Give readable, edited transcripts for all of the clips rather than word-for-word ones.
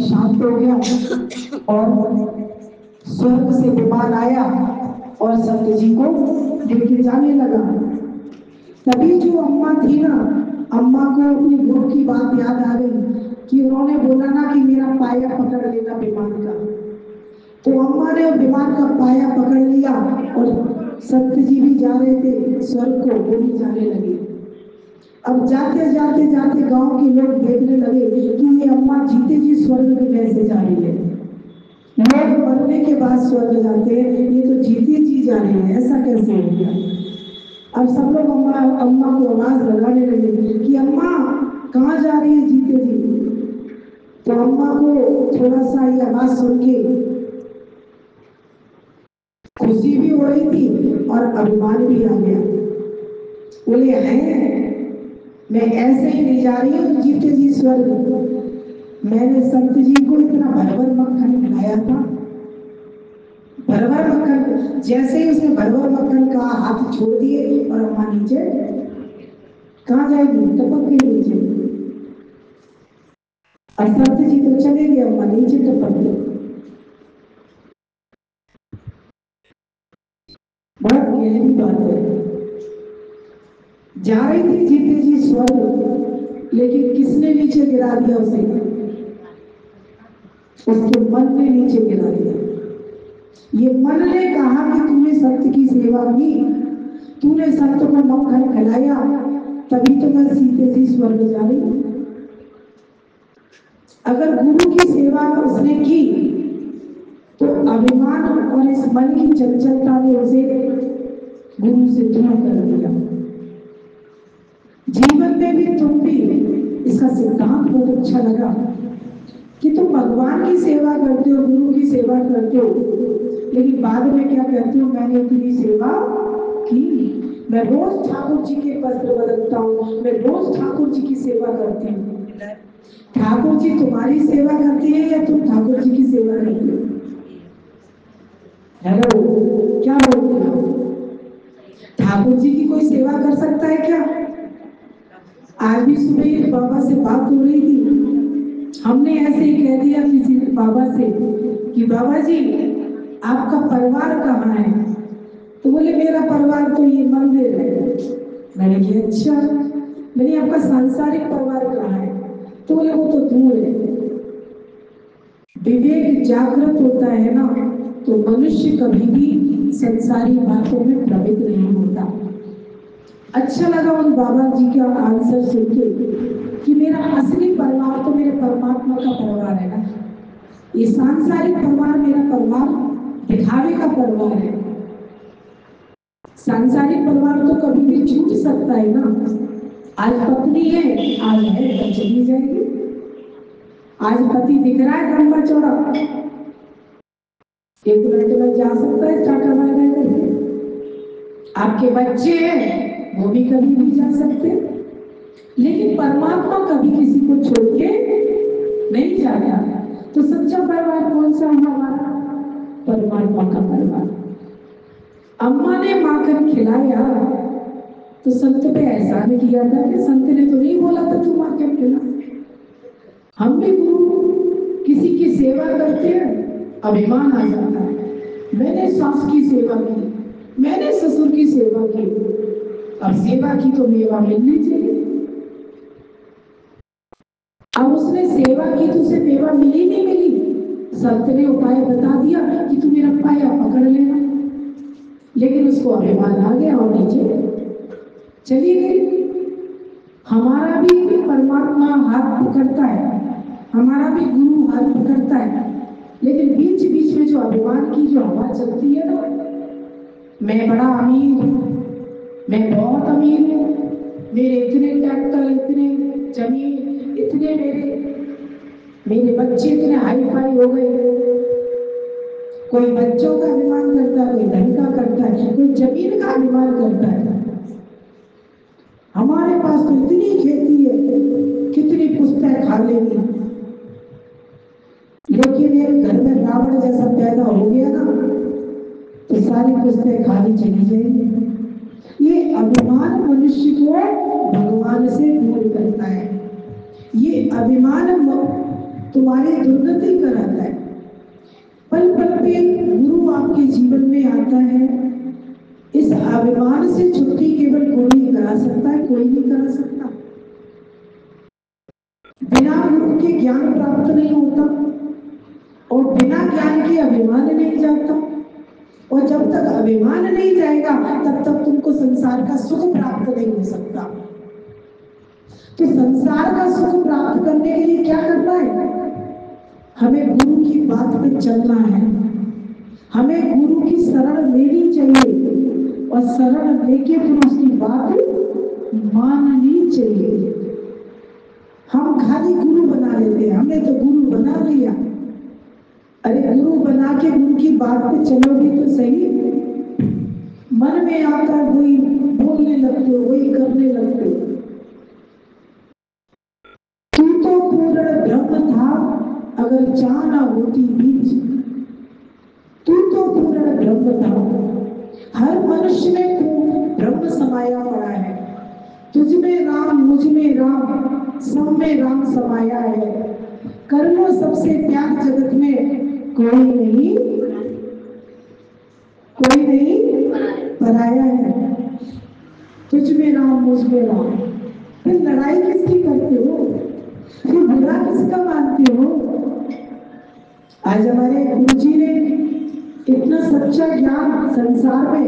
शांत हो गया और स्वर्ग से विमान आया और संत जी को लेके जाने लगा। तभी जो अम्मा थी ना, अम्मा को अपनी गुरु की बात याद आ गई कि उन्होंने बोला ना कि मेरा पाया पकड़ लेना विमान का। तो अम्मा ने विमान का पाया पकड़ लिया और संत जी भी जा रहे थे स्वर्ग को, वो भी जाने लगे। अब जाते जाते जाते गांव के लोग देखने लगे कि ये अम्मा जीते जी स्वर्ग में कैसे जा रही है। लोग मरने के बाद स्वर्ग जाते हैं, ये तो जीते जी जा रही है, ऐसा कैसे हो गया। अब सब लोग अम्मा अम्मा को आवाज लगाने लगे कि अम्मा कहाँ जा रही है जीते जी। तो अम्मा को थोड़ा सा ये आवाज सुन के खुशी भी हो रही थी और अभिमान भी आ गया। बोले हैं मैं ऐसे ही नहीं जा रही हूँ जीते जी स्वर्ग, मैंने संत जी को इतना भरभर मक्खन खिलाया था। भरभर मक्खन, जैसे ही उसने भरभर मक्खन का हाथ छोड़ दिए और अम्मा नीचे कहाँ जाएगी, टपक गई नीचे। और संत जी तो चले गए, अम्मा नीचे टपक गई। बहुत गहरी बात है। जा रही थी जीते जी स्वर्ग, लेकिन किसने नीचे गिरा दिया उसे? उसके मन ने नीचे गिरा दिया। ये मन ने कहा कि तूने संत की सेवा की, तूने संत को मक्खन खिलाया, तभी तो मैं सीधे जी स्वर्ग जा रही हूँ। अगर गुरु की सेवा उसने की तो अभिमान और इस मन की चंचलता ने उसे गुरु से दूर कर दिया। जीवन में भी तुम भी, इसका सिद्धांत बहुत अच्छा लगा कि तुम भगवान की सेवा करते हो, गुरु की सेवा करते हो, लेकिन बाद में क्या कहते हो? मैंने इतनी सेवा की, मैं रोज ठाकुर जी के वस्त्र बदलता हूँ, मैं रोज ठाकुर जी की सेवा करती हूँ। ठाकुर जी तुम्हारी सेवा करती है या तुम ठाकुर जी की सेवा करती हो? हेलो, क्या बोलते हो? ठाकुर जी की कोई सेवा कर सकता है क्या? आज भी सुबह बाबा से बात हो रही थी, हमने ऐसे ही कह दिया किसी बाबा से कि बाबा जी आपका परिवार कहाँ है? तो बोले मेरा परिवार तो ये मंदिर है। मैंने कहा अच्छा, मैंने आपका सांसारिक परिवार कहाँ है? तो बोले वो तो दूर है। विवेक जागृत होता है ना, तो मनुष्य कभी भी संसारी बातों में प्रवृत्त नहीं होता। अच्छा लगा उन बाबा जी का आंसर सुन के कि मेरा असली परिवार तो मेरे परमात्मा का परिवार है ना, ये सांसारिक परिवार मेरा परिवार दिखावे का परिवार है। सांसारिक परिवार तो कभी भी छूट सकता है ना। आज पत्नी है, आज है, कल चली जाएगी। आज पति दिख रहा है लंबा चौड़ा, 1 मिनट में जा सकता है टाटा बाय बाय करके। आपके बच्चे हैं, वो भी कभी भी जा सकते हैं, लेकिन परमात्मा कभी किसी को छोड़ के नहीं जाता। तो सच्चा परिवार कौन सा हमारा? परमात्मा का परिवार। अम्मा ने माखन खिलाया तो संत पे एहसान किया था कि संत ने तो नहीं बोला था तू माखन खिला। हम भी गुरु किसी की सेवा करते हैं, अभिमान आ जाता है। मैंने सास की सेवा की, मैंने ससुर की सेवा की, अब सेवा की तो मेवा मिलनी चाहिए। अब उसने सेवा की तो उसे मेवा मिली नहीं मिली, संत ने उपाय बता दिया कि तू मेरा पाया पकड़ लेना, लेकिन उसको अभिमान आ गया और नीचे चली गई। हमारा भी परमात्मा हाथ पकड़ता है, हमारा भी गुरु हाथ पकड़ता है, लेकिन बीच बीच में जो अभिमान की जो हवा चलती है ना, मैं बड़ा अमीर हूँ, मैं बहुत अमीर हूँ, मेरे इतने ट्रैक्टर, इतने जमीन, इतने मेरे बच्चे इतने हाई फाई हो गए। कोई बच्चों का अभिमान करता है, कोई धन का करता है, कोई जमीन का अभिमान करता है। हमारे पास तो इतनी खेती है, कितनी पुस्तक खा लेंगे, लेकिन एक घर में रावण जैसा पैदा हो गया ना, तो सारी पुस्तकें खाली चली जाएंगी। ये अभिमान मनुष्य को भगवान से दूर करता है। ये अभिमान तुम्हारी दुर्गति कराता है। पल पल पे गुरु आपके जीवन में आता है। इस अभिमान से छुट्टी केवल गुरु ही करा सकता है, कोई नहीं करा सकता। बिना गुरु के ज्ञान प्राप्त नहीं होता और बिना ज्ञान के अभिमान नहीं जाता। और जब तक अभिमान नहीं जाएगा तब तक तुमको संसार का सुख प्राप्त नहीं हो सकता। तो संसार का सुख प्राप्त करने के लिए क्या करना है? हमें गुरु की बात पे चलना है, हमें गुरु की शरण लेनी चाहिए और शरण लेके फिर उसकी बात माननी चाहिए। हम खाली गुरु बना लेते हैं, हमने तो गुरु बना लिया। अरे गुरु बना के गुरु की बात पे चलोगे तो सही, मन में आता वही बोलने लगते हो, वही करने लगते हो। तू तो पूर्ण ब्रह्म था अगर चाह ना होती बीच, तू तो पूर्ण ब्रह्म था। हर मनुष्य में ब्रह्म समाया पड़ा है। तुझ में राम, मुझ में राम, सब में राम समाया है। कर्मों सबसे प्यार जगत में कोई नहीं पराया है। तुझ में राम, मुझ में राम। फिर लड़ाई किसकी करते हो? फिर बुरा किसका मानते हो? आज हमारे गुरु जी ने इतना सच्चा ज्ञान संसार में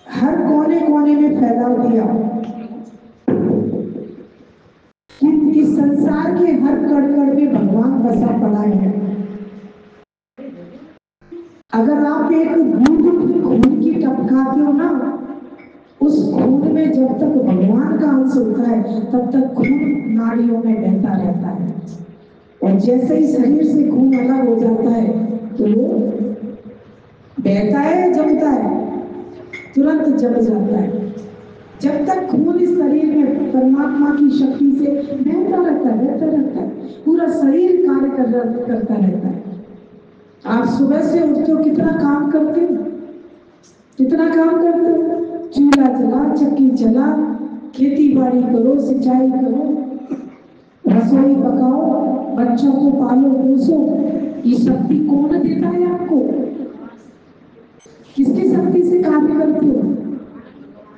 हर कोने कोने में फैला दिया कि इस संसार के हर कण कण में भगवान बसा पड़ा है। अगर आप एक बूंद खून की टपकाते हो ना, उस खून में जब तक भगवान का अंश होता है तब तक खून नाड़ियों में बहता रहता है। और जैसे ही शरीर से खून अलग हो जाता है तो वो बहता है, जमता है, तुरंत जम जाता है। जब तक खून इस शरीर में परमात्मा की शक्ति से बहता रहता है, पूरा शरीर कार्य करता रहता है। आप सुबह से उठते हो, कितना काम करते हो? चूल्हा जला, चक्की चला, खेती बाड़ी करो, सिंचाई करो, रसोई पकाओ, बच्चों को पालो पोसो। ये शक्ति कौन देता है आपको? किसकी शक्ति से कार्य करते हो?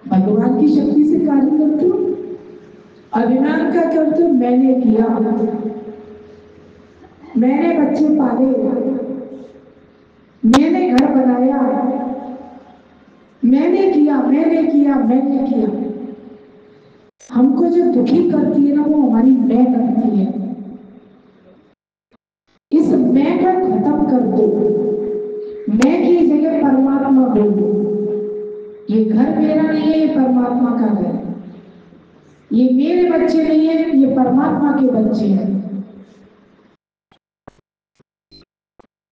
भगवान की शक्ति से कार्य करते हो। अभिमान क्या करते हो? मैंने किया, मैंने बच्चे पाले, मैंने घर बनाया, मैंने किया। हमको जो दुखी करती है ना, वो हमारी मैं करती है। इस मैं को खत्म कर दो, मैं की जगह परमात्मा बोलो। ये घर मेरा नहीं है, ये परमात्मा का घर है। ये मेरे बच्चे नहीं है, ये परमात्मा के बच्चे हैं।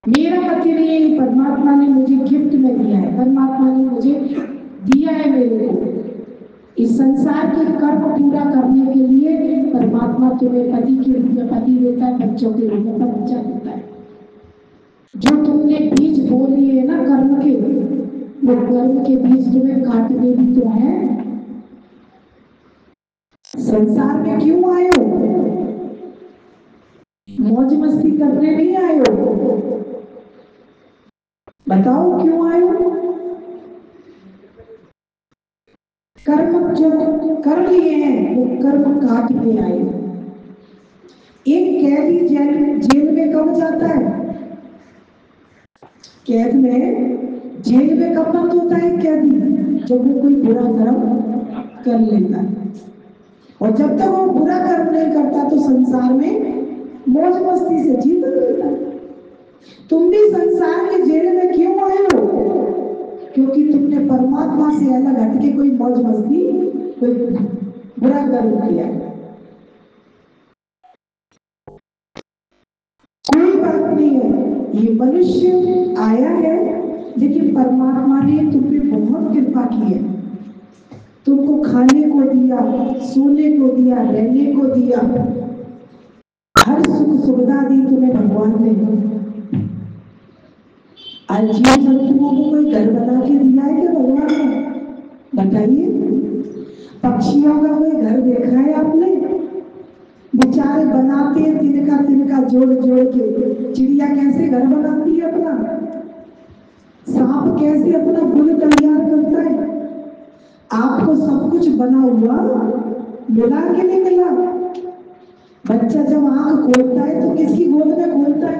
मेरा पति नहीं है, ये परमात्मा ने मुझे गिफ्ट में दिया है, परमात्मा ने मुझे दिया है मेरे को। इस संसार के कर्म पूरा करने के लिए परमात्मा तुम्हें पति के रूप में पति देता है, बच्चों के रूप में बच्चा देता है। जो तुमने बीज बो लिए है ना कर्म के, वो कर्म के बीज तुम्हें काटने भी तो है। संसार में क्यों आए हो? मौज मस्ती करने नहीं आए हो। बताओ क्यों आए हो? कर्म जो कर लिए हैं वो कर्म काटने आए हो। एक कैदी जेल में कब जाता है? कैद में जेल में कब बंद होता है कैदी? जब वो कोई बुरा कर्म कर लेता है। और जब तक वो बुरा कर्म नहीं करता तो संसार में मौज मस्ती से जीता रहता है। तुम भी संसार के जेल में क्यों आए हो? क्योंकि तुमने परमात्मा से अलग हटके कोई मौज मस्ती, कोई बुरा कर्म किया। कोई बात नहीं है, ये मनुष्य आया है, लेकिन परमात्मा ने तुम पे बहुत कृपा की है। तुमको खाने को दिया, सोने को दिया, रहने को दिया, हर सुख सुविधा दी तुम्हें भगवान ने। आज जीव जंतुओं को कोई घर बना के दिया है क्या भगवान ने? बताइए। पक्षियों का कोई घर देखा है आपने? बेचारे बनाते हैं तिनका तिनका जोड़ जोड़ के। चिड़िया कैसे घर बनाती है अपना, सांप कैसे अपना गुल तैयार करता है। आपको सब कुछ बना हुआ मिला कि नहीं मिला? बच्चा जब आंख खोलता है तो किसकी गोद में खोलता है?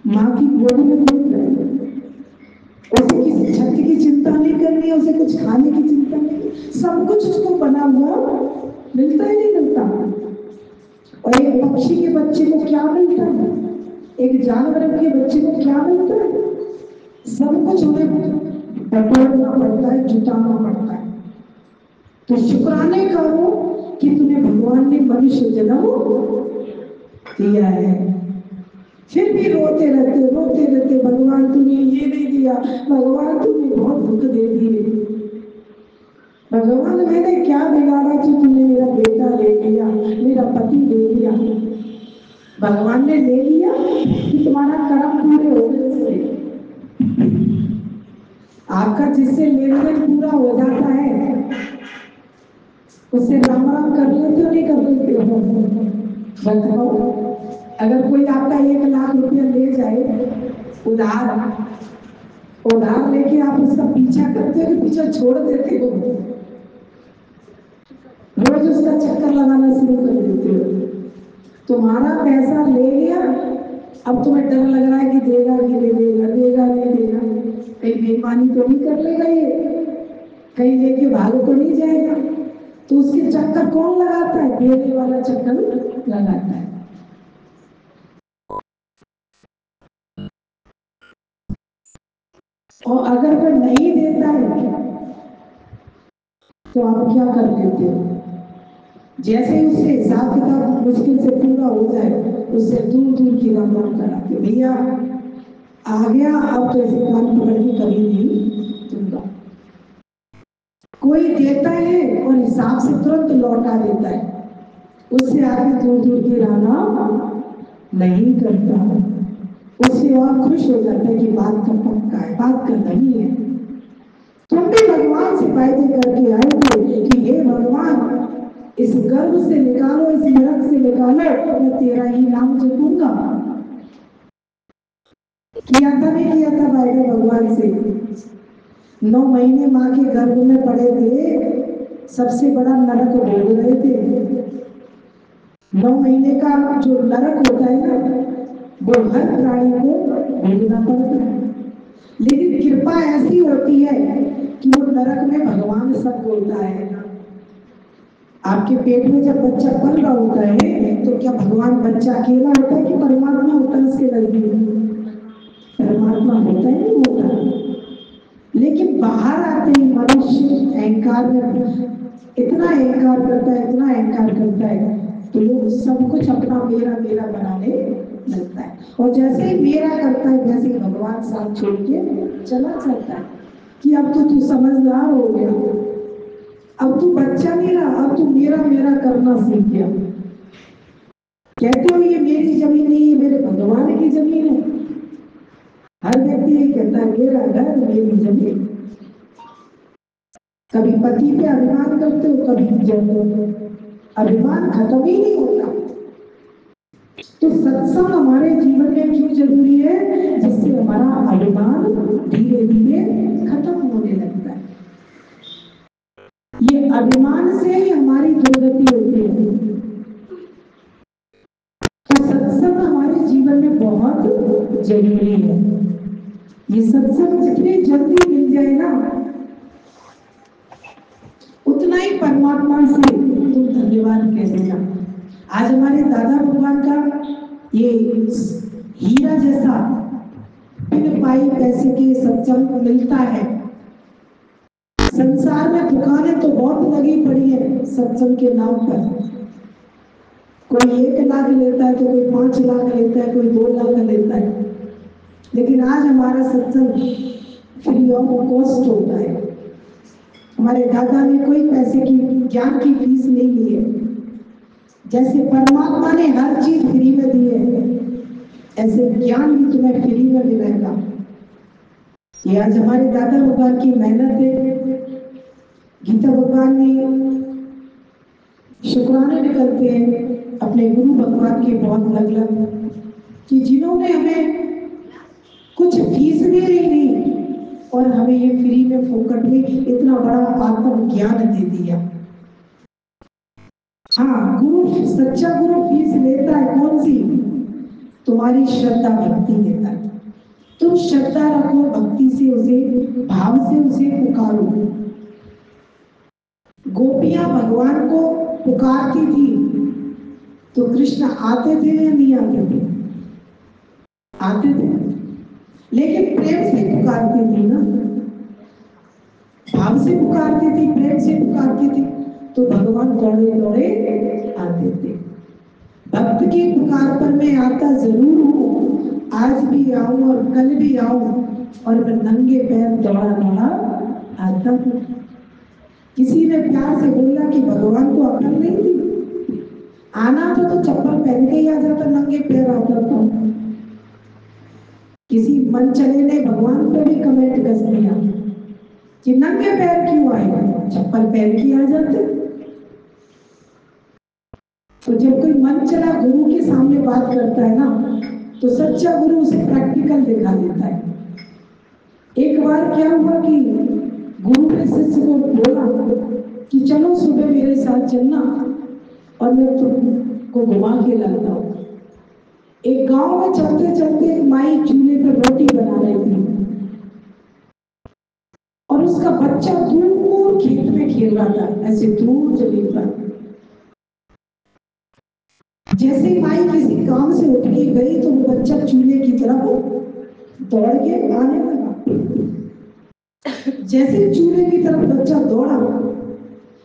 माँ की गोद में खोलता है। उसे किसी छत की चिंता नहीं करनी, उसे कुछ खाने की चिंता नहीं, सब कुछ उसको बना हुआ मिलता ही नहीं मिलता। और एक पक्षी के बच्चे को क्या मिलता है, एक जानवर के बच्चे को क्या मिलता है? सब कुछ उन्हें बटोरना पड़ता है, जुटाना पड़ता है। तो शुक्राने करो कि तुम्हें भगवान ने मनुष्य जन्म दिया है। फिर भी रोते रहते, भगवान तूने ये नहीं दिया, भगवान तूने बहुत दुख दे दिए, भगवान मैंने क्या बिगाड़ा कि तूने मेरा बेटा ले लिया, मेरा पति ले लिया। भगवान ने ले लिया कि तुम्हारा कर्म पूरे हो गए उससे। आपका जिससे लेन देन पूरा हो जाता है उससे राम राम कर लेते हो नहीं कर लेते हो? बताओ, अगर कोई आपका 1 लाख रुपया ले जाए उधार, उधार लेके आप उसका पीछा करते हो, पीछा छोड़ देते हो, रोज उसका चक्कर लगाना शुरू कर देते हो। तुम्हारा पैसा ले लिया, अब तुम्हें डर लग रहा है कि देगा कि नहीं देगा, देगा नहीं देगा, कहीं बेईमानी तो नहीं कर लेगा, ये कहीं लेके भाग तो नहीं जाएगा। तो उसके चक्कर कौन लगाता है? देने वाला चक्कर लगाता है। और अगर वह नहीं देता है तो आप क्या कर लेते हो? जैसे ही उससे हिसाब किताब मुश्किल से पूरा हो जाए उससे दूर दूर की राम राम कराते, भैया आ गया, अब तो ऐसे कान पकड़ के कभी नहीं दूंगा। कोई देता है और हिसाब से तुरंत लौटा देता है, उससे आगे दूर दूर की राम नहीं करता, उससे और खुश हो जाता है कि बात का पक्का है, बात का नहीं है। तुम भी भगवान से वायदे करके आए थे कि हे भगवान इस गर्भ से निकालो, इस नरक से निकालो, मैं तेरा ही नाम जपूंगा। किया था नहीं किया था वायदा भगवान से? 9 महीने माँ के गर्भ में पड़े थे, सबसे बड़ा नरक भोग रहे थे। 9 महीने का जो नरक होता है ना, वो हर प्राणी को भोगना पड़ता है। लेकिन कृपा ऐसी होती है कि वो नरक में भगवान सब बोलता है। आपके पेट में जब बच्चा पल रहा होता है तो क्या भगवान बच्चा अकेला होता है कि परमात्मा होता है उसके नजदीक? परमात्मा होता है, नहीं होता। लेकिन बाहर आते ही मनुष्य अहंकार में इतना अहंकार करता है, इतना अहंकार करता है, तो लोग सब कुछ अपना मेरा मेरा बनाने लगता है। और जैसे ही मेरा करता है वैसे ही भगवान साथ छोड़ के चला जाता है कि अब तो तू समझदार हो गया, अब तू बच्चा नहीं रहा, अब तू मेरा मेरा करना सीख गया। कहते हो ये मेरी जमीन नहीं है, मेरे भगवान की जमीन है। हर व्यक्ति ये कहता है मेरा घर मेरी जमीन। कभी पति पे अभिमान करते हो, कभी जब अभिमान खत्म ही नहीं होता। तो सत्संग हमारे जीवन में क्यों जरूरी है? जिससे हमारा अभिमान धीरे धीरे खत्म होने लगता है। ये अभिमान से ही हमारी दुर्गति होती है। तो सत्संग हमारे जीवन में बहुत जरूरी है। ये सत्संग जितनी जल्दी मिल जाए ना, उतना ही परमात्मा से तुम धन्यवाद कह देना। आज हमारे दादा भगवान का ये हीरा जैसा बिन पाई पैसे के सत्संग मिलता है। संसार में दुकानें तो बहुत लगी पड़ी है सत्संग के नाम पर। कोई 1 लाख लेता है तो कोई 5 लाख लेता है, कोई 2 लाख लेता है। लेकिन आज हमारा सत्संग फ्री ऑफ कॉस्ट होता है। हमारे दादा ने कोई पैसे की ज्ञान की फीस नहीं ली है। जैसे परमात्मा ने हर चीज फ्री में दी है, ऐसे ज्ञान भी तुम्हें फ्री में मिलेगा। ये आज हमारे दादा भगवान की मेहनत है। गीता भगवान ने शुक्राने निकलते हैं अपने गुरु भगवान के बहुत लग लग कि जिन्होंने हमें कुछ फीस भी नहीं दी और हमें ये फ्री में फोकट में इतना बड़ा आत्म ज्ञान दे दिया। हाँ, गुरु, सच्चा गुरु फीस लेता है, कौन सी? तुम्हारी श्रद्धा भक्ति लेता है। तुम श्रद्धा रखो, भक्ति से उसे, भाव से उसे पुकारो। गोपियां भगवान को पुकारती थी तो कृष्ण आते थे या नहीं आते थे? आते थे, लेकिन प्रेम से पुकारती थी ना, भाव से पुकारती थी, प्रेम से पुकारती थी, तो भगवान दौड़े दौड़े आते थे। भक्त की पुकार पर मैं आता जरूर हूँ, आज भी आऊं और कल भी आऊं, और मैं नंगे पैर दौड़ा दौड़ा आता हूँ। किसी ने प्यार से बोला कि भगवान को अकल नहीं थी, आना तो चप्पल पहन के ही आ जाता, नंगे पैर आता था। किसी मन चले ने भगवान पे भी कमेंट कर दिया कि नंगे पैर क्यों आए, चप्पल पहन के आ जाते। तो जब कोई मन चला गुरु के सामने बात करता है ना, तो सच्चा गुरु उसे प्रैक्टिकल दिखा देता है। एक बार क्या हुआ कि गुरु ने शिष्य को बोला कि चलो सुबह मेरे साथ चलना और मैं तुमको घुमा के लाता हूँ। एक गांव में चलते चलते एक माई चूल्हे पर रोटी बना रही थी और उसका बच्चा दूर खेत में खेल रहा था, ऐसे दूर जमीन पर। जैसे माई किसी काम से उठ के गई तो वो बच्चा चूल्हे की तरफ दौड़ के आने लगा। जैसे चूल्हे की तरफ बच्चा दौड़ा,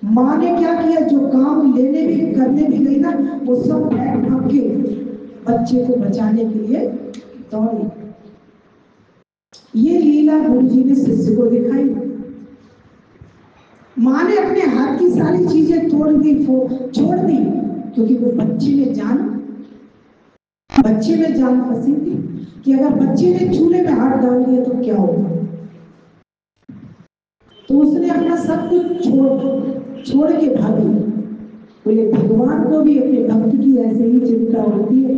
माँ ने क्या किया, जो काम लेने भी करने भी गई ना, वो सब बैग भाग के बच्चे को बचाने के लिए दौड़ी। ये लीला गुरुजी ने शिष्य को दिखाई। माँ ने अपने हाथ की सारी चीजें तोड़ दी, छोड़ दी, क्योंकि वो बच्चे में जान फंसी थी कि अगर बच्चे ने चूल्हे में हाथ डाल दिया तो क्या होगा। तो उसने अपना सब कुछ छोड़ के भागी। बोले भगवान को भी अपने भक्त की ऐसे ही चिंता होती है।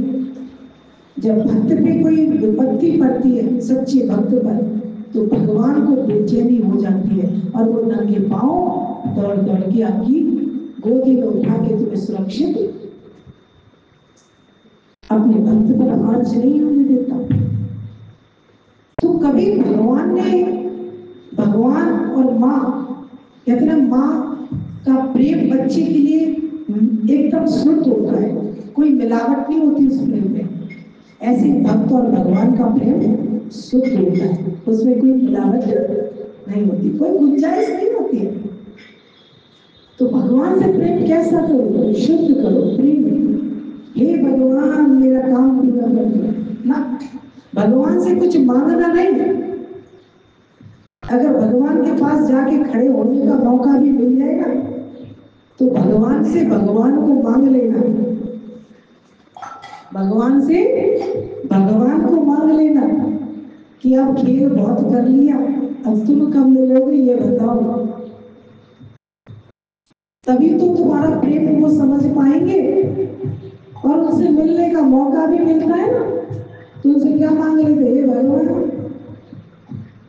जब भक्त पे कोई विपत्ति पड़ती है, सच्चे भक्त पर, तो भगवान को बेचैनी हो जाती है और वो नंगे पांव दौड़ दौड़ के आपकी गोदी में उठा के तुम्हें सुरक्षित अपने भक्त पर आंच नहीं होने देता। तो कभी भगवान और माँ, कहते हैं माँ का प्रेम बच्चे के लिए एकदम शुद्ध होता है, कोई मिलावट नहीं होती उस प्रेम में। ऐसे भक्त और भगवान का प्रेम शुद्ध होता है, उसमें कोई मिलावट नहीं होती, कोई गुंजाइश नहीं होती है। तो भगवान से प्रेम कैसा करो? शुद्ध करो प्रेम। हे भगवान मेरा काम पूरा कर दो ना, भगवान से कुछ मांगना नहीं। अगर भगवान के पास जाके खड़े होने का मौका भी मिल जाएगा तो भगवान से भगवान को मांग लेना, भगवान से भगवान को मांग लेना कि अब खेल बहुत कर लिया, अब तुम कब मिलोगे ये बताओ। तभी तो तुम्हारा प्रेम वो समझ पाएंगे और उनसे मिलने का मौका भी मिलता है ना। तो उनसे क्या मांग रहे थे? हे भगवान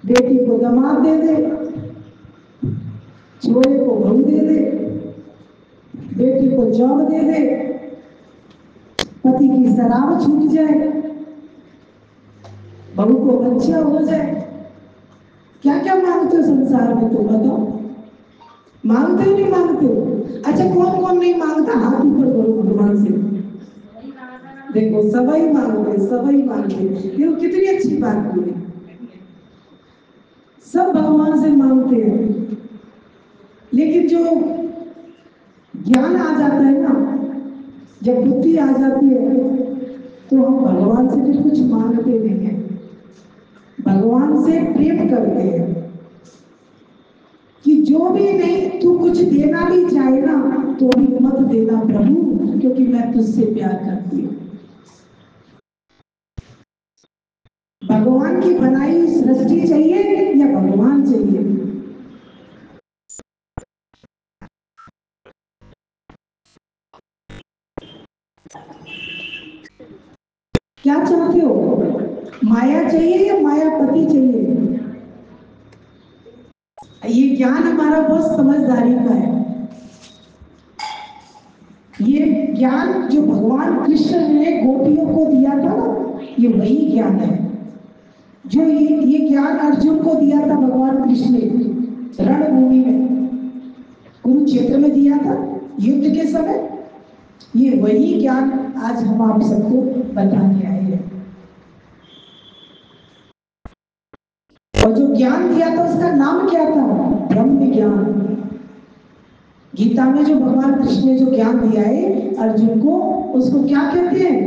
बेटी को दामाद दे दे, छोरे को बहू दे दे, बेटी को जॉब दे दे, पति की शराब छूट जाए, बहू को बच्चा हो जाए। क्या क्या मांगते हो संसार में, तो बताओ। मांगते हो नहीं मांगते हो? अच्छा कौन कौन नहीं मांगता, हाथ ऊपर करो भगवान से। देखो सबई मांगते। देखो कितनी अच्छी बात बोली, सब भगवान से मांगते हैं। लेकिन जो ज्ञान आ जाता है ना, जब बुद्धि आ जाती है, तो हम भगवान से भी कुछ मांगते नहीं है, भगवान से प्रेम करते हैं कि जो भी नहीं, तू कुछ देना भी चाहे ना तो भी मत देना प्रभु, क्योंकि मैं तुझसे प्यार करती हूँ। भगवान की बनाई सृष्टि चाहिए या भगवान चाहिए? क्या चाहते हो? माया चाहिए या मायापति चाहिए? ये ज्ञान हमारा बहुत समझदारी का है। ये ज्ञान जो भगवान कृष्ण ने गोपियों को दिया था ना, ये वही ज्ञान है जो ये ज्ञान अर्जुन को दिया था भगवान कृष्ण ने रणभूमि में, कुरुक्षेत्र में दिया था युद्ध के समय। ये वही ज्ञान आज हम आप सबको बताने आए हैं। और जो ज्ञान दिया था उसका नाम क्या था? ब्रह्म ज्ञान। गीता में जो भगवान कृष्ण ने जो ज्ञान दिया है अर्जुन को, उसको क्या कहते हैं?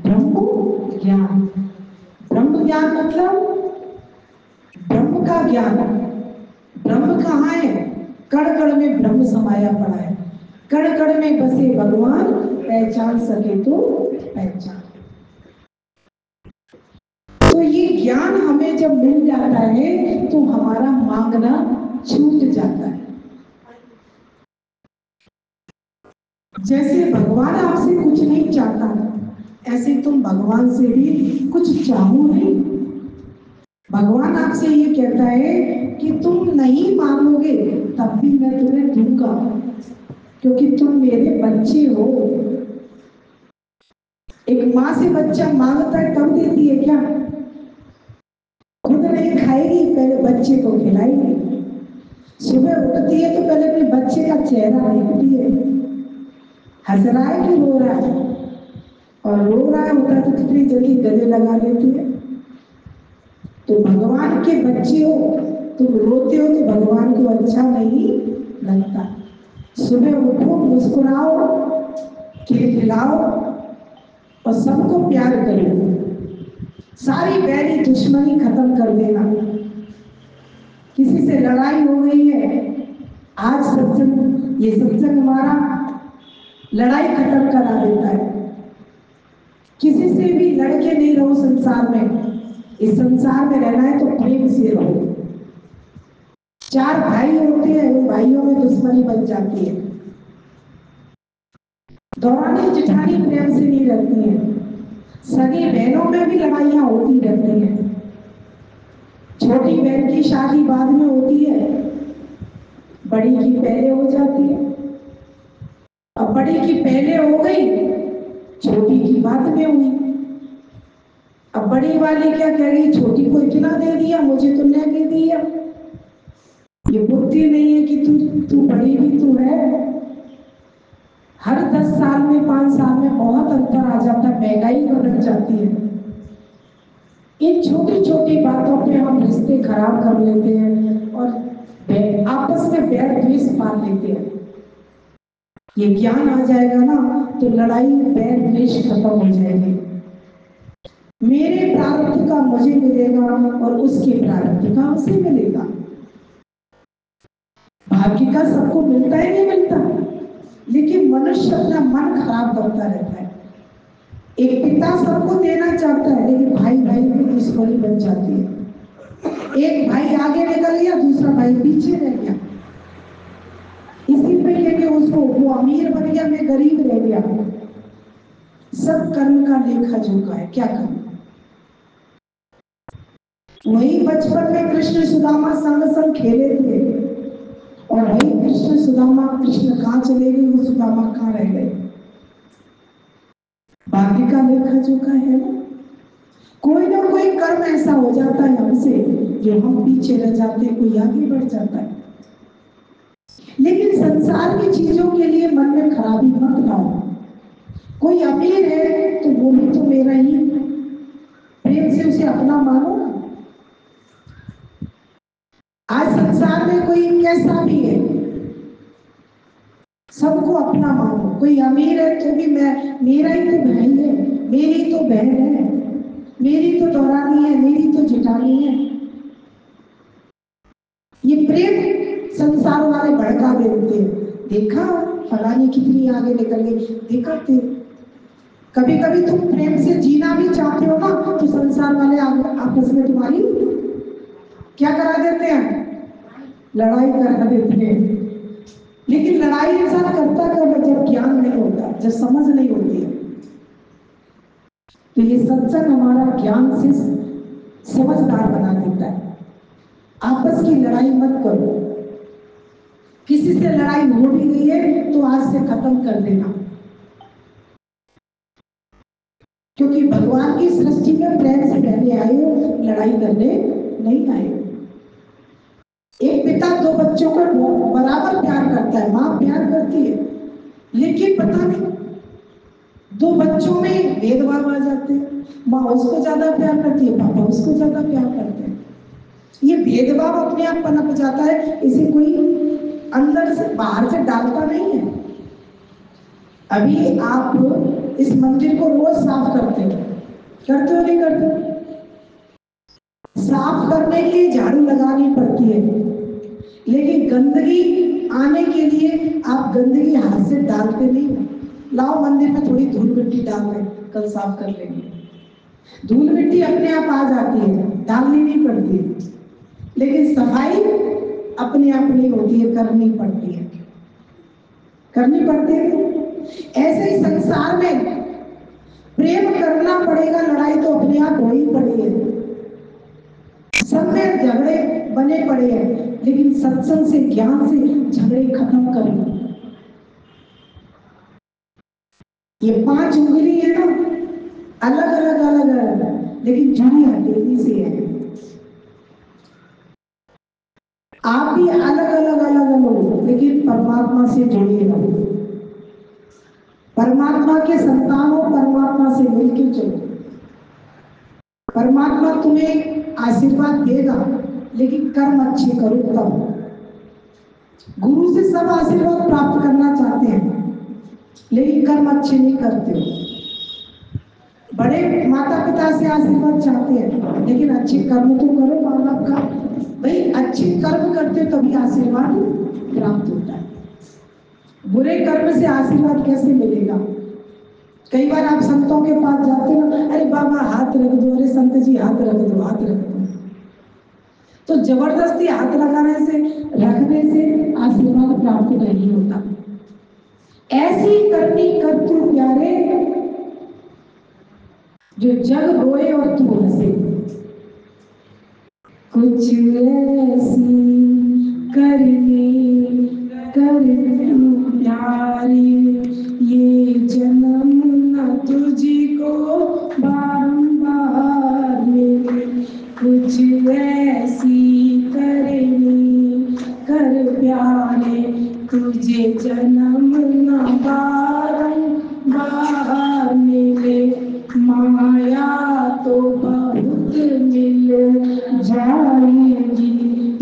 ब्रह्म ज्ञान। ब्रह्म ज्ञान मतलब ब्रह्म का ज्ञान। ब्रह्म कहाँ है? कण कण में ब्रह्म समाया पड़ा है। कण कण में बसे भगवान, पहचान सके तो पहचान। तो ये ज्ञान हमें जब मिल जाता है तो हमारा मांगना छूट जाता है। जैसे भगवान आपसे कुछ नहीं चाहता, ऐसे तुम भगवान से भी कुछ चाहो नहीं। भगवान आपसे ये कहता है कि तुम नहीं मांगोगे तब भी मैं तुम्हें दूंगा, क्योंकि तुम मेरे बच्चे हो। एक माँ से बच्चा मांगता है तब देती है क्या? खुद नहीं खाएगी, पहले बच्चे को खिलाएगी। सुबह उठती है तो पहले अपने बच्चे का चेहरा देखती है, हंस रहा है कि रो रहा है। और रो रहा होता है तो कितनी जल्दी गले लगा लेती है। तो भगवान के बच्चे हो, तुम रोते हो तो भगवान को अच्छा नहीं लगता। सुबह उठो, मुस्कुराओ, खिलाओ और सबको प्यार करो। सारी बैरी दुश्मनी खत्म कर देना। किसी से लड़ाई हो गई है, आज सत्संग, ये सत्संग हमारा लड़ाई खत्म करा देता है। किसी से भी लड़के नहीं रहो संसार में। इस संसार में रहना है तो प्रेम से रहो। चार भाई होते हैं, उन भाइयों में दुश्मनी बन जाती है। दौरानी जिठानी प्रेम से नहीं रहती है। सगी बहनों में भी लड़ाइयां होती रहती हैं। छोटी बहन की शादी बाद में होती है, बड़ी की पहले हो जाती है। अब बड़ी की पहले हो गई, छोटी की बाद में हुई। अब बड़ी वाली क्या कह रही, छोटी को इतना दे दिया, मुझे तो नहीं दे दिया। ये बुद्धि नहीं है कि तू बड़ी भी तू है। हर 10 साल में 5 साल में बहुत अंतर आ जाता है, महंगाई बढ़ जाती है। इन छोटी छोटी बातों पे हम रिश्ते खराब कर लेते हैं और आपस में बैर द्वेष पाल लेते हैं। ये ज्ञान आ जाएगा ना तो लड़ाई बैर द्वेष खत्म हो जाएगी। मेरे प्रारब्ध का मुझे मिलेगा और उसके प्रारब्ध का उसे मिलेगा। भाग्य का सबको मिलता है, नहीं मिलता, लेकिन मनुष्य अपना मन खराब करता रहता है। एक पिता सबको देना चाहता है, लेकिन भाई भाई में दुश्मनी बन जाती है। एक भाई आगे निकल गया, दूसरा भाई पीछे रह गया। इसी पे लेके उसको, वो अमीर बन गया, मैं गरीब रह गया। सब कर्म का लेखा जोखा है, क्या करूं। वही बचपन में कृष्ण सुदामा संग संग खेले थे, और वही कृष्ण सुदामा, कृष्ण कहाँ चले गए, वो सुदामा कहाँ रह गए। बाकी का लेखा जोखा है ना। कोई ना कोई कर्म ऐसा हो जाता है हमसे जो हम पीछे रह जाते हैं, कोई आगे बढ़ जाता है। लेकिन संसार की चीजों के लिए मन में खराबी मत लाओ। कोई अमीर है तो वो भी तो मेरा ही, प्रेम से उसे अपना मानो ना। आज संसार में कोई कैसा भी है, सबको अपना मानो। कोई अमीर है तो भी मैं, मेरा ही तो भाई है, मेरी तो बहन है, मेरी तो दौरानी है, मेरी तो जिठानी है। ये प्रेम संसार वाले भड़का देते हैं। देखा फलानी कितनी आगे निकल गई, देखा थे। कभी कभी तुम प्रेम से जीना भी चाहते हो ना, तो संसार वाले आपस में तुम्हारी क्या करा देते हैं, लड़ाई करा देते हैं। लेकिन लड़ाई इंसान करता कब, जब ज्ञान नहीं होता, जब समझ नहीं होती है। तो ये सत्संग हमारा ज्ञान से समझदार बना देता है। आपस की लड़ाई मत करो। किसी से लड़ाई हो भी गई है तो आज से खत्म कर देना, क्योंकि भगवान की सृष्टि में प्रेम से रहने आए हो, लड़ाई करने नहीं आए। एक पिता दो बच्चों को बराबर प्यार करता है, माँ प्यार करती है, लेकिन पता नहीं दो बच्चों में भेदभाव आ जाते हैं। माँ उसको ज्यादा प्यार करती है, पापा उसको ज्यादा प्यार करते हैं। ये भेदभाव अपने आप पनप जाता है, इसे कोई अंदर से बाहर से डालता नहीं है। अभी आप इस मंदिर को रोज साफ करते हो नहीं करते? साफ करने के लिए झाड़ू लगानी पड़ती है, लेकिन गंदगी आने के लिए आप गंदगी हाथ से डालते नहीं। लाओ मंदिर में थोड़ी धूल मिट्टी डाल दें, कल साफ कर लेंगे। धूल मिट्टी अपने आप आ जाती है, डालनी नहीं पड़ती है। लेकिन सफाई अपने आप नहीं होती है, करनी पड़ती है, करनी पड़ती है। ऐसे ही संसार में प्रेम करना पड़ेगा, लड़ाई तो अपने आप हो ही पड़ी है। सब में झगड़े बने पड़े हैं, लेकिन सत्संग से, ज्ञान से झगड़े खत्म करें। ये 5 उंगली है ना, अलग अलग, लेकिन जुड़ी हथेली से है। आप भी अलग अलग हो, लेकिन परमात्मा से जुड़े रहो। परमात्मा के संतान हो, परमात्मा से मिलकर चलो। परमात्मा तुम्हें आशीर्वाद देगा, लेकिन कर्म अच्छे करो तब। गुरु से सब आशीर्वाद प्राप्त करना चाहते हैं, लेकिन कर्म अच्छे नहीं करते हो। बड़े माता पिता से आशीर्वाद चाहते हैं, लेकिन अच्छे कर्म तो करो माँ बाप का। भाई अच्छे कर्म करते तभी आशीर्वाद प्राप्त होता है। बुरे कर्म से आशीर्वाद कैसे मिलेगा? कई बार आप संतों के पास जाते हो, अरे बाबा हाथ रख दो, अरे संत जी हाथ रख दो, हाथ रख दो। तो जबरदस्ती हाथ लगाने से, रखने से आशीर्वाद प्राप्त नहीं होता। ऐसी करनी कर तू प्यारे, जो जग रोए और तू हंसे। कुछ ऐसी करनी कर तू प्यारे, ये जन्म न तुझको बारंबार मिले। कुछ ऐसी करनी कर प्यारे, तुझे जन्म न बारंबार मिले। माया तो बहुत मिल जाएगी,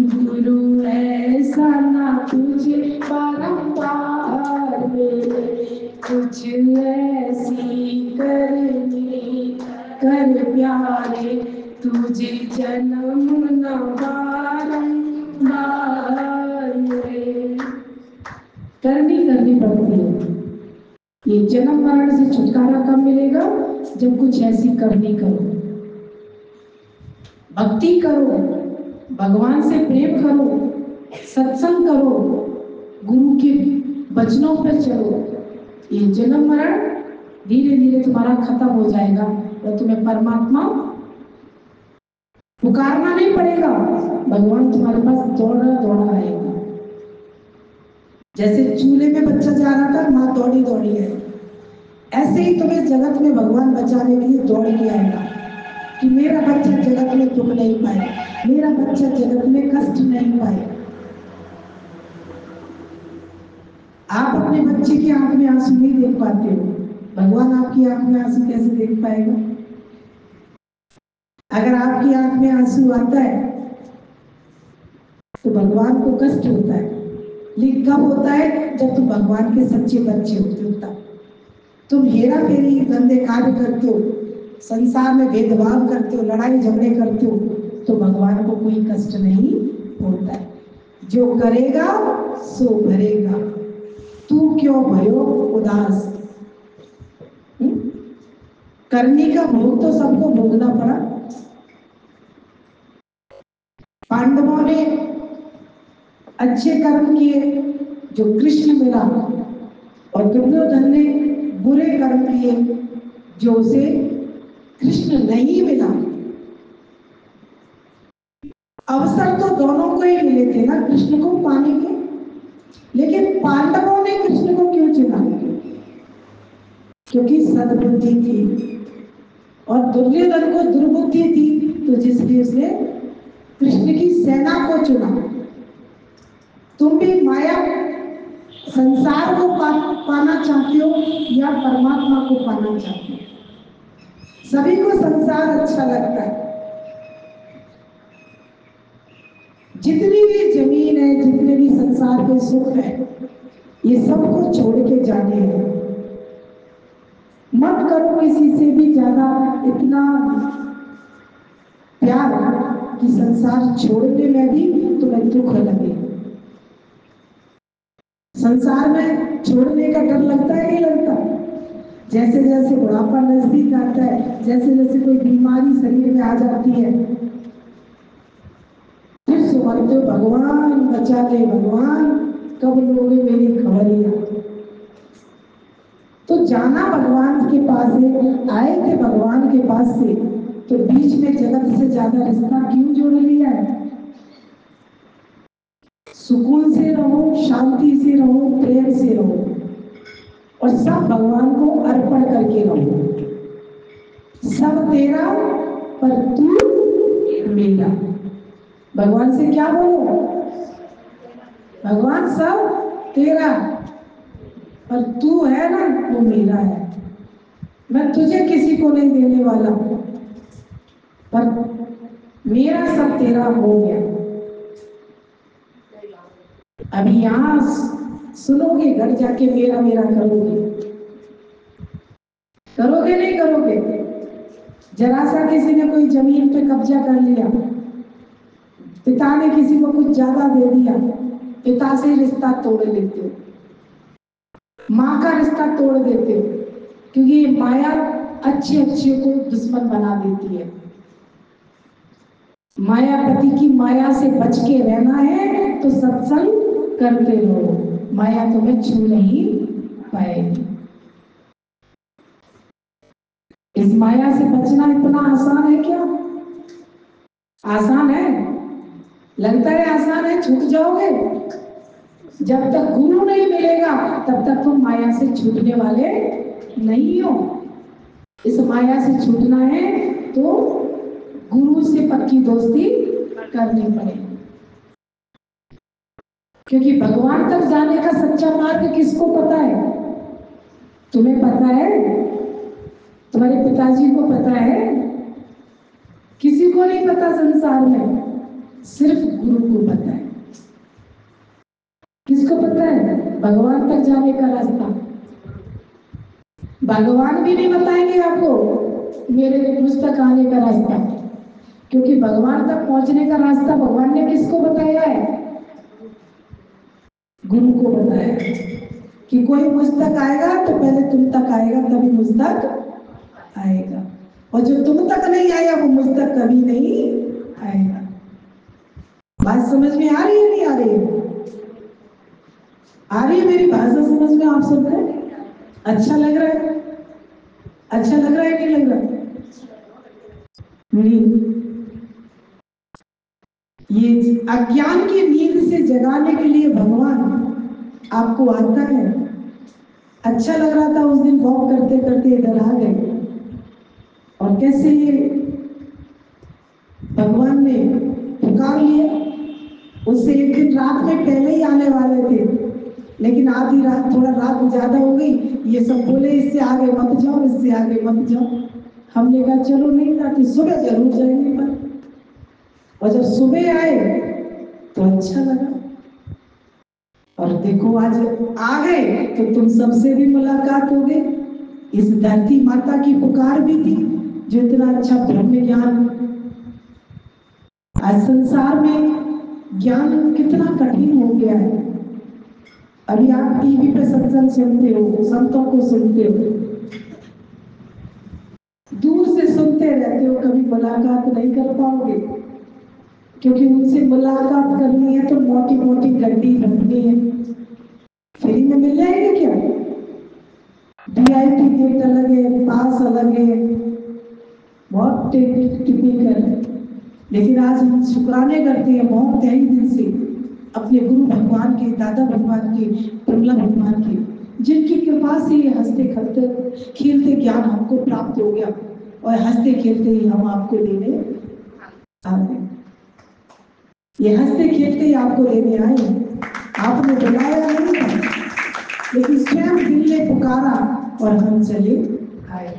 गुरु ऐसा ना तुझे बारंबार मिले। कुछ ऐसी करनी कर प्यारे, तुझे जन्म न बारंबार मिले। करनी पड़ती है। ये जन्म मरण से छुटकारा कब मिलेगा? जब कुछ ऐसी करनी करो, भक्ति करो, भगवान से प्रेम करो, सत्संग करो, गुरु के वचनों पर चलो। ये जन्म मरण धीरे धीरे तुम्हारा खत्म हो जाएगा और तुम्हें परमात्मा पुकारना नहीं पड़ेगा। भगवान तुम्हारे पास दौड़ा आएगा। जैसे चूल्हे में बच्चा जा रहा था, माँ दौड़ी है, ऐसे ही तुम्हें जगत में भगवान बचाने के लिए दौड़ के आएगा कि मेरा बच्चा जगत में दुख नहीं पाए, मेरा बच्चा जगत में कष्ट नहीं पाए। आप अपने बच्चे की आंख में आंसू नहीं देख पाते हो, भगवान आपकी आंख में आंसू कैसे देख पाएगा? अगर आपकी आंख में आंसू आता है तो भगवान को कष्ट होता है, लेकिन कब होता है? जब तुम भगवान के सच्चे बच्चे होते हो तब। तुम हेरा फेरी गंदे कार्य करते हो, संसार में भेदभाव करते हो, लड़ाई झगड़े करते हो, तो भगवान को कोई कष्ट नहीं होता है। जो करेगा सो भरेगा, तू क्यों भयो उदास। करनी का भोग तो सबको भोगना पड़ा। पांडवों ने अच्छे कर्म किए जो कृष्ण मिला, और दुर्योधन ने बुरे कर्म किए जो उसे कृष्ण नहीं मिला। अवसर तो दोनों को ही मिले थे ना कृष्ण को पाने के, लेकिन पांडवों ने कृष्ण को क्यों चुना? क्योंकि सद्बुद्धि थी, और दुर्योधन को दुर्बुद्धि थी, तो जिसलिए उसने कृष्ण की सेना को चुना। तुम भी माया संसार को पाना चाहते हो या परमात्मा को पाना चाहते हो? सभी को संसार अच्छा लगता है। जितनी भी जमीन है, जितने भी संसार के सुख है, ये सबको छोड़ के जाने हैं। मत करो किसी से भी ज्यादा इतना प्यार कि संसार छोड़ने में भी तुम्हें दुख लगे। संसार में छोड़ने का डर लगता है, नहीं लगता? जैसे जैसे बुढ़ापा नजदीक आता है, जैसे जैसे कोई बीमारी शरीर में आ जाती है, फिर सुमरते हो भगवान बचा ले, भगवान कब लोगे मेरी खबरिया। तो जाना भगवान के पास है, आए थे भगवान के पास से, तो बीच में जगत से ज्यादा रिश्ता क्यों जोड़ लिया है? सुकून से रहो, शांति से रहो, प्रेम से रहो, और सब भगवान को अर्पण करके रहो। सब तेरा पर तू मेरा। भगवान से क्या बोलो? भगवान सब तेरा पर तू है ना, वो मेरा है। मैं तुझे किसी को नहीं देने वाला, पर मेरा सब तेरा हो गया। अभी यहां सुनोगे, घर जाके मेरा मेरा करोगे? करोगे नहीं करोगे? जरा सा किसी ने कोई जमीन पे कब्जा कर लिया, पिता ने किसी को कुछ ज्यादा दे दिया, पिता से रिश्ता तोड़ लेते हो, माँ का रिश्ता तोड़ देते हो, क्योंकि ये माया अच्छे अच्छे को दुश्मन बना देती है। मायापति की माया से बच के रहना है तो सत्संग करते रहो, माया तुम्हें छू नहीं पाएगी। इस माया से बचना इतना आसान है क्या? आसान है? लगता है आसान है, छूट जाओगे। जब तक गुरु नहीं मिलेगा तब तक तुम माया से छूटने वाले नहीं हो। इस माया से छूटना है तो गुरु से पक्की दोस्ती करनी पड़ेगी, क्योंकि भगवान तक जाने का सच्चा मार्ग किसको पता है? तुम्हें पता है? तुम्हारे पिताजी को पता है? किसी को नहीं पता संसार में, सिर्फ गुरु को पता है। किसको पता है? भगवान तक जाने का रास्ता। भगवान भी नहीं बताएंगे आपको मेरे मुझ तक आने का रास्ता, क्योंकि भगवान तक पहुंचने का रास्ता भगवान ने किसको बताया है? गुरु को बताया कि कोई मुझ तक आएगा तो पहले तुम तक आएगा, तभी मुझ तक आएगा, और जो तुम तक नहीं आया वो मुझ तक कभी नहीं आएगा। बात समझ में आ रही है, नहीं आ रही है? आ रही है मेरी भाषा समझ में? आप सुन रहे हैं? अच्छा लग रहा है? अच्छा लग रहा है, नहीं लग रहा? ये अज्ञान की नींद से जगाने के लिए भगवान आपको आता है। अच्छा लग रहा था, उस दिन वॉक करते करते इधर आ गए, और कैसे ये भगवान ने पुकार लिया। उससे एक दिन रात में पहले ही आने वाले थे, लेकिन आधी रात, थोड़ा रात ज्यादा हो गई, ये सब बोले इससे आगे मत जाओ, इससे आगे मत जाओ। हमने कहा चलो नहीं जाते, सुबह जरूर जाएंगे पर। और जब सुबह आए तो अच्छा लगा, और देखो आज आ गए तो तुम सबसे भी मुलाकात हो गई। इस धरती माता की पुकार भी थी, जो इतना अच्छा ब्रह्म ज्ञान। आज संसार में ज्ञान कितना कठिन हो गया है। अभी आप टीवी पे सत्संग सुनते हो, संतों को सुनते हो, दूर से सुनते रहते हो, कभी मुलाकात नहीं कर पाओगे, क्योंकि उनसे मुलाकात करनी है तो मोटी मोटी गड्डी रखनी है। फ्री में मिल जाएगी क्या? VIP गेट अलग है, पास अलग है, बहुत टिपिकल। लेकिन आज हम शुक्राने करते हैं बहुत तहे दिल से अपने गुरु भगवान के, दादा भगवान के, प्रहलाद भगवान के, जिनकी कृपा से ये हंसते खेलते ज्ञान हमको प्राप्त हो गया और हंसते खेलते ही हम आपको देने आ गए। ये हंसते खेलते ही आपको देने आए। आपने बुलाया नहीं था, लेकिन स्वयं दिल ने पुकारा और हम चले आए।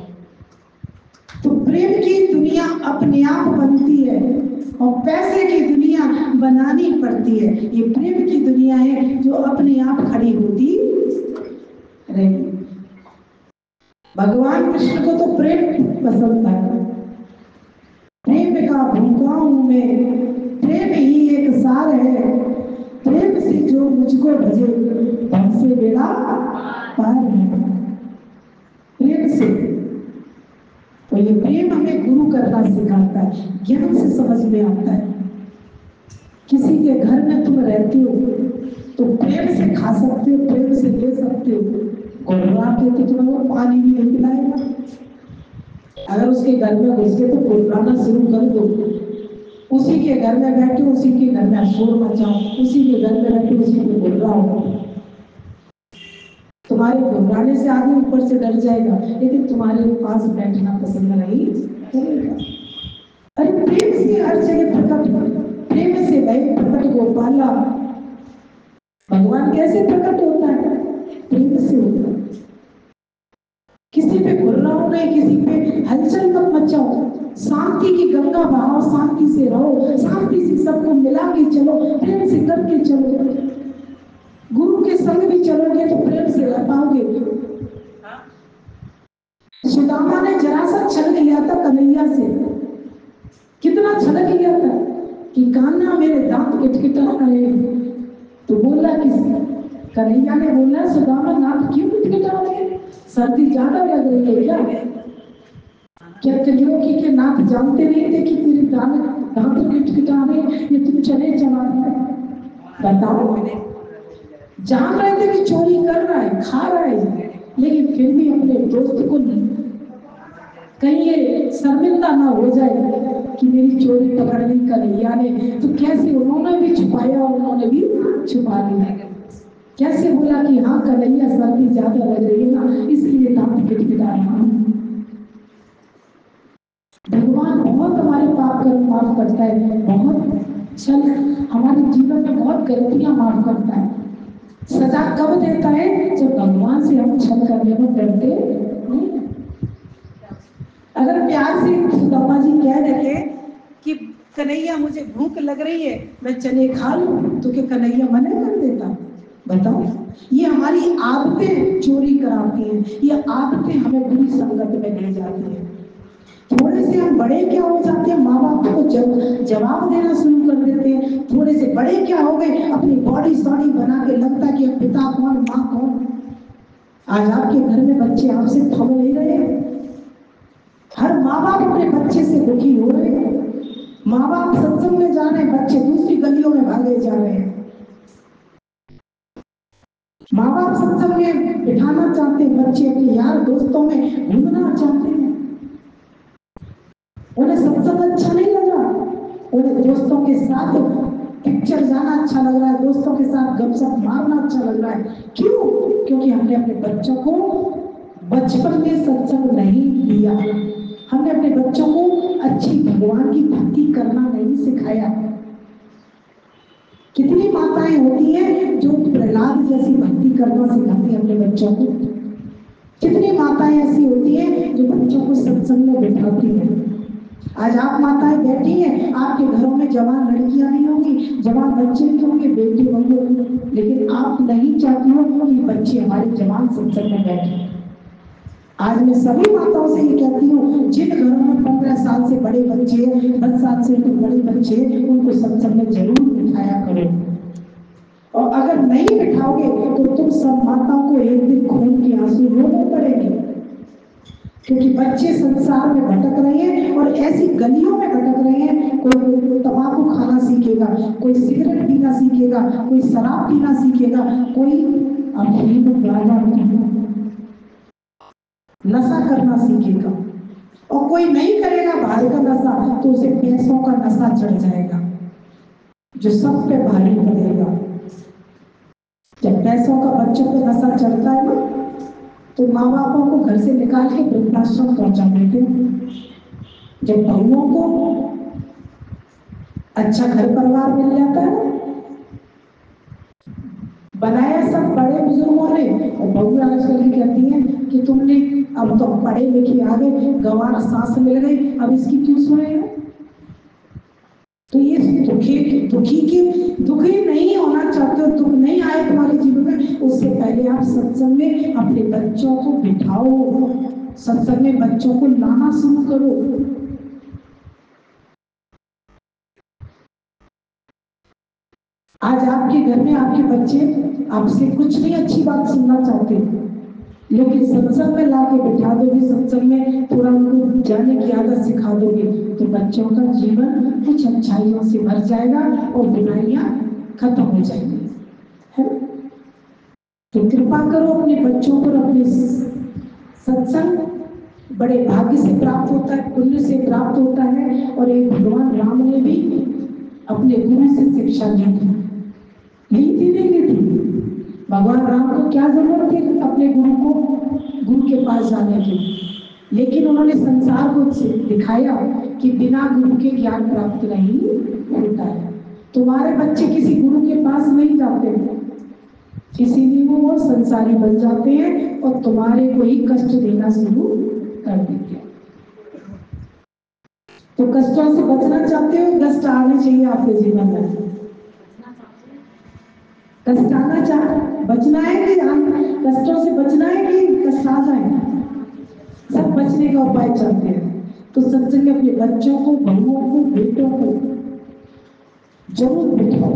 तो प्रेम की दुनिया अपने आप बनती है और पैसे की दुनिया बनानी पड़ती है। ये प्रेम की दुनिया है जो अपने आप खड़ी होती रहेगी। भगवान कृष्ण को तो प्रेम पसंद था। प्रेम का भूखा हूं मैं, प्रेम ही एक सार है, प्रेम से जो मुझको भजे हमसे बेड़ा पार है। प्रेम से, तो ये प्रेम हमें गुरु करना सिखाता है, ज्ञान से समझ में आता है। किसी के घर में तुम रहते हो तो प्रेम से खा सकते हो, प्रेम से ले सकते हो। गुर्रा के तो तुम्हें वो पानी भी नहीं पिलाएगा। अगर उसके घर में घुस के तो गुर्राना शुरू कर दो, उसी के घर में बैठे, उसी के घर में शोर मचाओ, उसी के घर में बैठे, उसी को गुर्राओ। तुम्हारे घबराने से आदमी ऊपर से डर जाएगा, लेकिन तुम्हारे पास बैठना पसंद नहीं करेगा। अरे प्रेम से हर जगह प्रकट, प्रेम से वही प्रकट गोपाला। भगवान कैसे प्रकट होता है? प्रेम से होता है। किसी पे घुर्राओ नहीं, किसी पे हलचल मत मचाओ, शांति की गंगा बहाओ, शांति से रहो, शांति से सबको मिला के चलो, प्रेम से करके चलो। गुरु के संग भी चलोगे तो प्रेम से रह पाओगे। सुदामा ने जरा सा छलक लिया था कन्हैया से, कितना छलक लिया था कि कान्हा मेरे दांत किटकिटा रहे। तो बोला किस, कन्हैया ने बोला सुदामा दांत क्यों किटकिटा रहे? सर्दी ज्यादा लग रही है क्या? क्या त्रिलोकी के नाथ जानते नहीं थे कि तेरे दांत किटकिटा रहे? ये तुम चले चला रहे, बताओ। जान रहे थे कि चोरी कर रहा है, खा रहा है, लेकिन फिर भी अपने दोस्त को कहीं ये शर्मिंदा ना हो जाए कि मेरी चोरी पकड़ ली कन्हैया ने, तो कैसे उन्होंने भी छुपाया और उन्होंने भी छुपा लिया। कैसे बोला कि हाँ कन्हैया सर्दी ज्यादा लग रही है ना, इसलिए दांत किटकिटा रहा हूं। भगवान बहुत हमारे पाप कर्म माफ करता है, बहुत छल हमारे जीवन में बहुत गलतियां माफ करता है। सजा कब देता है? जब भगवान से हम छल करने को डरते नहीं। अगर प्यार से सुदामा जी कह देते कि कन्हैया मुझे भूख लग रही है, मैं चने खा लूं, तो क्या कन्हैया मना कर देता? बताओ। ये हमारी आदतें चोरी कराती हैं, ये आदतें हमें बुरी संगत में ले जाती हैं। थोड़े से हम बड़े क्या हो जाते हैं, माँ बाप को जवाब देना शुरू कर देते हैं। थोड़े से बड़े क्या हो गए, अपनी बॉडी सॉडी बना के लगता कि अब पिता कौन माँ कौन। आज आपके घर में बच्चे आपसे थम नहीं रहे, हर माँ बाप अपने बच्चे से दुखी हो रहे हैं। माँ बाप सत्संग में जा रहे हैं, बच्चे दूसरी गलियों में भागे जा रहे हैं। माँ बाप सत्संग में बिठाना चाहते हैं, बच्चे अपने यार दोस्तों में घूमना चाहते हैं। उन्हें सत्संग अच्छा नहीं लग रहा, उन्हें दोस्तों के साथ पिक्चर जाना अच्छा लग रहा है, दोस्तों के साथ गपशप मारना अच्छा लग रहा है। क्यों? क्योंकि हमने अपने बच्चों को बचपन में सत्संग नहीं दिया, हमने अपने बच्चों को अच्छी भगवान की भक्ति करना नहीं सिखाया। कितनी माताएं होती हैं जो प्रहलाद जैसी भक्ति करना सिखाती हैं अपने बच्चों को। कितनी माताएं ऐसी होती हैं जो बच्चों को सत्संग में बिठाती हैं। आज आप माताएं बैठी हैं, आपके घरों में जवान लड़कियां नहीं होंगी, जवान बच्चे नहीं होंगे, बेटे होंगे, लेकिन आप नहीं चाहती हो कि बच्चे हमारे जवान सत्संग में बैठे। आज मैं सभी माताओं से ये कहती हूँ, जिन घरों में 15 साल से बड़े बच्चे, 10 साल से बड़े बच्चे, उनको सत्संग में जरूर बिठाया करो। और अगर नहीं बिठाओगे तो तुम सब माताओं को एक दिन खून के आंसू रोने पड़ेंगे, क्योंकि बच्चे संसार में भटक रहे हैं और ऐसी गलियों में भटक रहे हैं। कोई तंबाकू खाना सीखेगा, कोई सिगरेट पीना सीखेगा, कोई शराब पीना सीखेगा, कोई अफीम गांजा पीना, नशा करना सीखेगा। और कोई नहीं करेगा बाहर का नशा तो उसे पैसों का नशा चढ़ जाएगा जो सब पे भारी पड़ेगा। जब पैसों का बच्चों पे नशा चढ़ता है ना तो माँ बापों को घर से निकाल के वृद्धाश्रम पहुंचा देते हैं। जब बहुओं को अच्छा घर परिवार मिल जाता है, बनाया सब बड़े बुजुर्गों ने, और बहू आजकल की कहती है कि तुमने अब तो पढ़े लिखे आ गए, गंवार सांस मिल गई, अब इसकी क्यों सुने हो? तो ये दुखी नहीं होना चाहते हो, दुख नहीं आए तुम्हारे जीवन में, उससे पहले आप सत्संग में अपने बच्चों को बिठाओ, सत्संग में बच्चों को लाना शुरू करो। आज आपके घर में आपके बच्चे आपसे कुछ नहीं अच्छी बात सुनना चाहते, लेकिन सत्संग में लाके बिठा दोगे, सत्संग में थोड़ा उनको जाने की आदत सिखा दोगे तो बच्चों का जीवन कुछ अच्छाइयों से भर जाएगा और बुराइयां खत्म हो जाएंगी, है ना? तो कृपा करो अपने बच्चों पर। अपने सत्संग बड़े भाग्य से प्राप्त होता है, पुण्य से प्राप्त होता है, और एक भगवान राम ने भी अपने गुरु से शिक्षा ली थी, नहीं थी, नहीं ली थी। भगवान राम को क्या जरूरत थी अपने गुरु के पास जाने की, लेकिन उन्होंने संसार को दिखाया कि बिना गुरु के ज्ञान प्राप्त नहीं होता है। तुम्हारे बच्चे किसी गुरु के पास नहीं जाते, इसीलिए वो संसारी बन जाते हैं और तुम्हारे को ही कष्ट देना शुरू कर देते हैं। तो कष्टों से बचना चाहते हो, कष्ट आने चाहिए आपके जीवन में, कष्ट आना बचना है कि कष्टों से बचना है कि कष्ट आ जाए, सब बचने का उपाय चलते हैं। तो सत्संग में अपने बच्चों को, बहुओं को, बेटों को जरूर बिठाओ।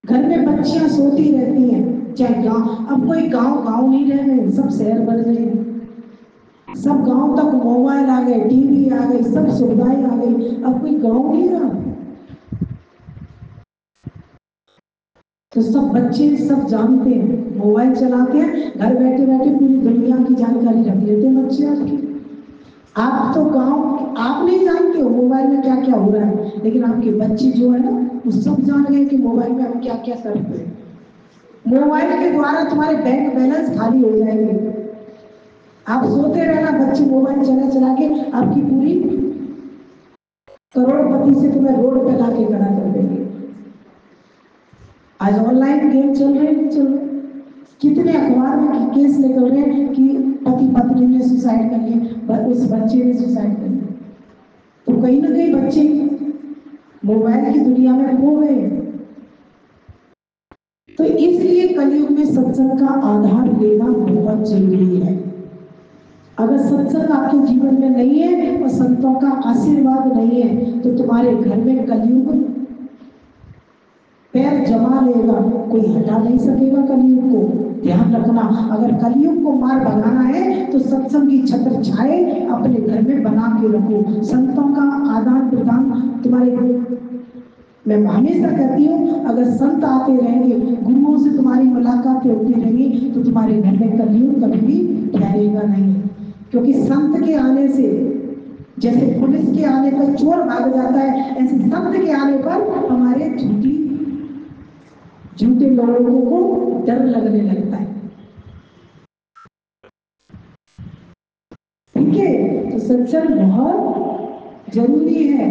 घर में बच्चियां सोती रहती हैं, चाहे गांव, अब कोई गांव नहीं रह गए, सब शहर बन गए, सब गांव तक मोबाइल आ गए, टीवी आ गई, सब सुविधाएं आ गई, अब कोई गांव नहीं रहा। तो सब बच्चे सब जानते हैं, मोबाइल चलाते हैं, घर बैठे बैठे पूरी दुनिया की जानकारी रख लेते हैं बच्चे आपकी। आप तो गांव आप नहीं जानते हो मोबाइल में क्या क्या हो रहा है, लेकिन आपके बच्चे जो है ना वो सब जान गए कि मोबाइल में हम क्या क्या करते हैं। मोबाइल के द्वारा तुम्हारे बैंक बैलेंस खाली हो जाएंगे। आप सोते रहना, बच्चे मोबाइल चला चला के आपकी पूरी करोड़पति से तुम्हें रोड पे लाके खड़ा कर देंगे। आज ऑनलाइन गेम चल रहे हैं, कितने अखबार में केस निकल रहे हैं कि पति पत्नी ने सुसाइड कर लिया, उस बच्चे ने सुसाइड कर लिया। तो कहीं ना कहीं बच्चे मोबाइल की दुनिया में खो गए। तो इसलिए कलयुग में सत्संग का आधार लेना बहुत जरूरी है। अगर सत्संग आपके जीवन में नहीं है और संतों का आशीर्वाद नहीं है तो तुम्हारे घर में कलयुग पैर जमा लेगा, कोई हटा नहीं सकेगा कलयुग को। ध्यान रखना, अगर कलयुग को मार भगाना है तो सत्संग की छत्र छाए अपने घर में बना के रखो। संतों का आदान प्रदान तुम्हारे, मैं हमेशा कहती हूँ अगर संत आते रहेंगे, गुरुओं से तुम्हारी मुलाकातें होती रहेंगी तो तुम्हारे घर में कलयुग कभी भी ठहरेगा नहीं। क्योंकि संत के आने से, जैसे पुलिस के आने पर चोर भाग जाता है, ऐसे संत के आने पर हमारे झूठे लोगों को डर लगने लगता है। ठीक है, तो सत्संग बहुत जरूरी है।